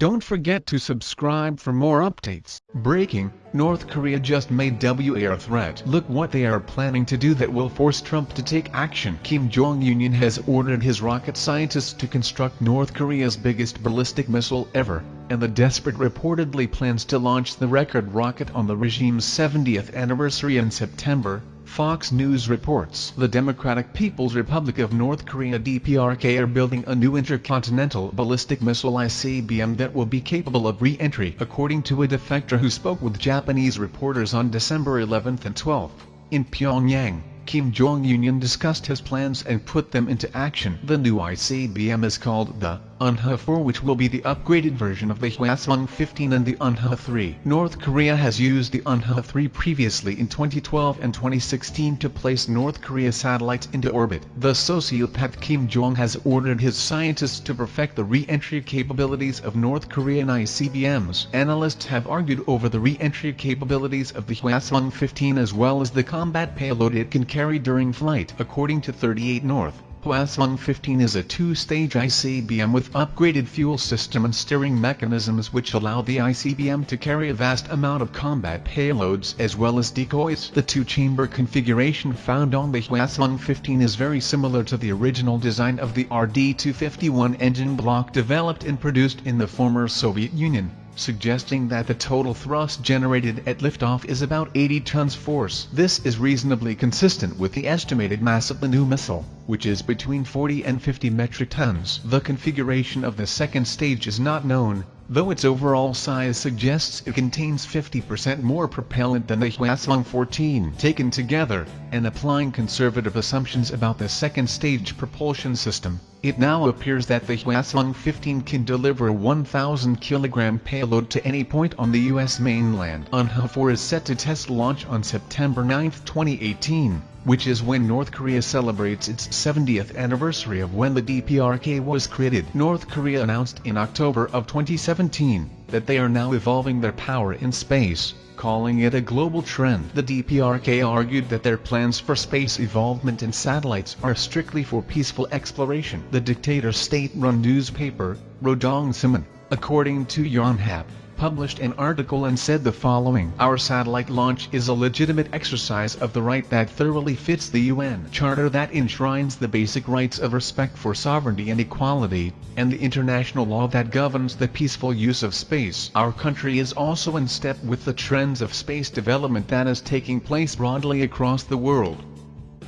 Don't forget to subscribe for more updates. Breaking: North Korea just made WA a threat. Look what they are planning to do that will force Trump to take action. Kim Jong-un has ordered his rocket scientists to construct North Korea's biggest ballistic missile ever, and the desperate reportedly plans to launch the record rocket on the regime's 70th anniversary in September. Fox News reports the Democratic People's Republic of North Korea (DPRK) are building a new intercontinental ballistic missile ICBM that will be capable of re-entry, according to a defector who spoke with Japanese reporters on December 11 and 12. In Pyongyang, Kim Jong-un discussed his plans and put them into action. The new ICBM is called the Unha-4, which will be the upgraded version of the Hwasong-15 and the Unha-3. North Korea has used the Unha-3 previously in 2012 and 2016 to place North Korea satellites into orbit. The sociopath Kim Jong has ordered his scientists to perfect the re-entry capabilities of North Korean ICBMs. Analysts have argued over the re-entry capabilities of the Hwasong-15 as well as the combat payload it can carry during flight. According to 38 North, Hwasong-15 is a two-stage ICBM with upgraded fuel system and steering mechanisms which allow the ICBM to carry a vast amount of combat payloads as well as decoys. The two-chamber configuration found on the Hwasong-15 is very similar to the original design of the RD-251 engine block developed and produced in the former Soviet Union, suggesting that the total thrust generated at liftoff is about 80 tons force. This is reasonably consistent with the estimated mass of the new missile, which is between 40 and 50 metric tons. The configuration of the second stage is not known, though its overall size suggests it contains 50% more propellant than the Hwasong-14. Taken together, and applying conservative assumptions about the second stage propulsion system, it now appears that the Hwasong-15 can deliver a 1,000 kilogram payload to any point on the U.S. mainland. Unha-4 is set to test launch on September 9, 2018, which is when North Korea celebrates its 70th anniversary of when the DPRK was created. North Korea announced in October of 2017 that they are now evolving their power in space, calling it a global trend. The DPRK argued that their plans for space evolvement and satellites are strictly for peaceful exploration. The dictator's state-run newspaper, Rodong Sinmun, according to Yonhap, published an article and said the following: "Our satellite launch is a legitimate exercise of the right that thoroughly fits the UN Charter that enshrines the basic rights of respect for sovereignty and equality, and the international law that governs the peaceful use of space. Our country is also in step with the trends of space development that is taking place broadly across the world.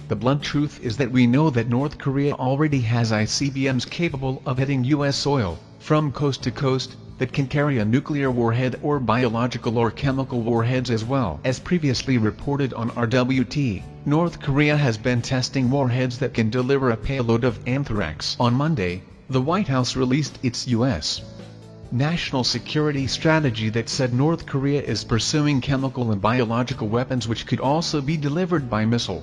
The blunt truth is that we know that North Korea already has ICBMs capable of hitting U.S. soil, from coast to coast, that can carry a nuclear warhead or biological or chemical warheads as well." As previously reported on RWT, North Korea has been testing warheads that can deliver a payload of anthrax. On Monday, the White House released its U.S. national security strategy that said North Korea is pursuing chemical and biological weapons which could also be delivered by missile.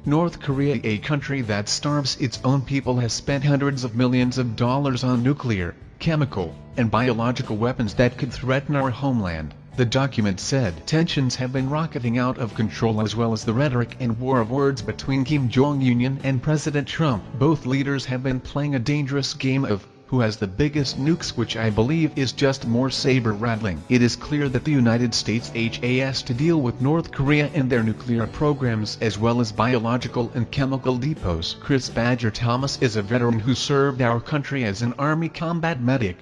North Korea, a country that starves its own people, has spent hundreds of millions of dollars on nuclear, chemical, and biological weapons that could threaten our homeland, the document said. Tensions have been rocketing out of control as well as the rhetoric and war of words between Kim Jong-un and President Trump. Both leaders have been playing a dangerous game of who has the biggest nukes, which I believe is just more saber-rattling. It is clear that the United States has to deal with North Korea and their nuclear programs as well as biological and chemical depots. Chris Badger Thomas is a veteran who served our country as an Army combat medic.